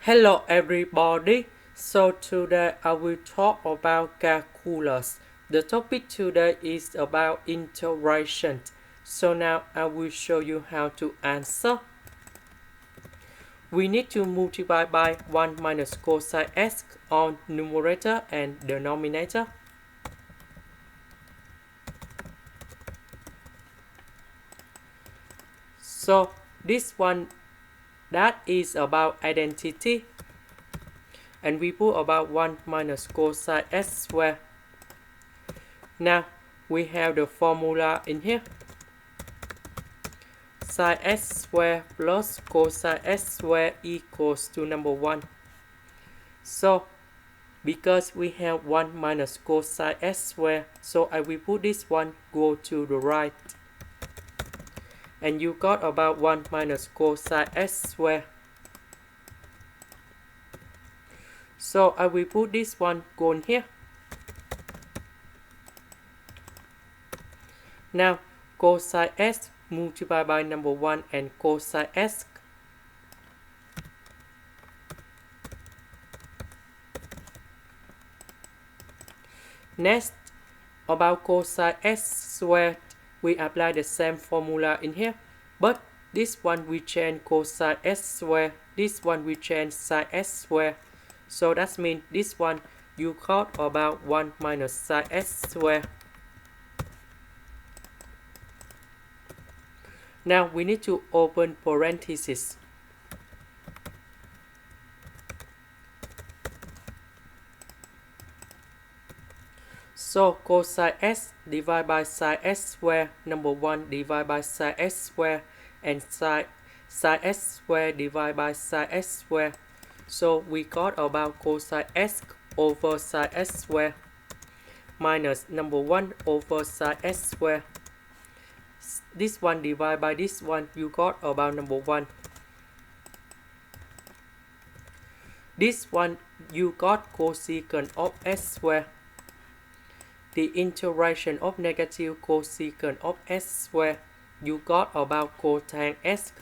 Hello everybody, so today I will talk about calculus. The topic today is about integration. So now I will show you how to answer. We need to multiply by 1 minus cosine x on numerator and denominator. So this one, that is about identity. And we put about 1 minus cosine x squared. Now we have the formula in here. Sine x squared plus cosine x squared equals to number 1. So because we have 1 minus cosine x squared, so I will put this one go to the right. And you got about 1 minus cosine x squared. So I will put this one go in here. Now cosine x multiplied by number 1 and cosine x. Next, about cosine x squared, we apply the same formula in here, but this one we change cosine x squared, this one we change sine x squared. So that means this one you got about 1 minus sine x squared. Now we need to open parentheses. So cosine x divided by sine x squared, number 1 divided by sine x squared, and sine x squared divided by sine x squared. So we got about cosine x over sine x squared minus number 1 over sine x squared. This one divided by this one, you got about number 1. This one you got cosecant of x squared. The integration of negative cosecant of x squared, you got about cotangent x.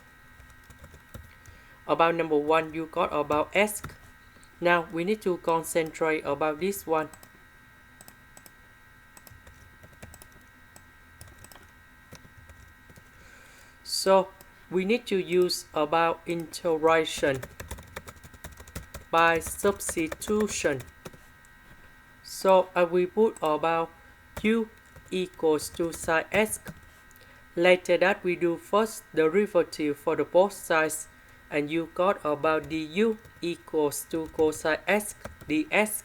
About number 1, you got about x. Now we need to concentrate about this one. So we need to use about integration by substitution. So I will put about u equals to sine x. Later that we do first derivative for the both sides, and you got about du equals to cosine x dx.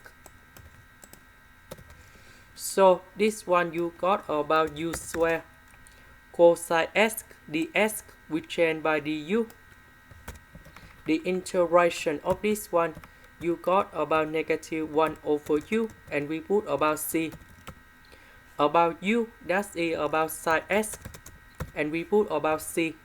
So this one you got about u squared. Cosine x dx we change by du. The integration of this one, you got about negative 1 over u, and we put about c. About u, that's about sine x, and we put about c.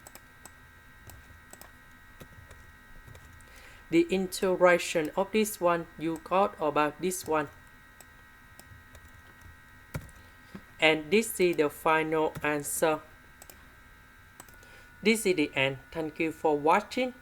The integration of this one, you got about this one. And this is the final answer. This is the end. Thank you for watching.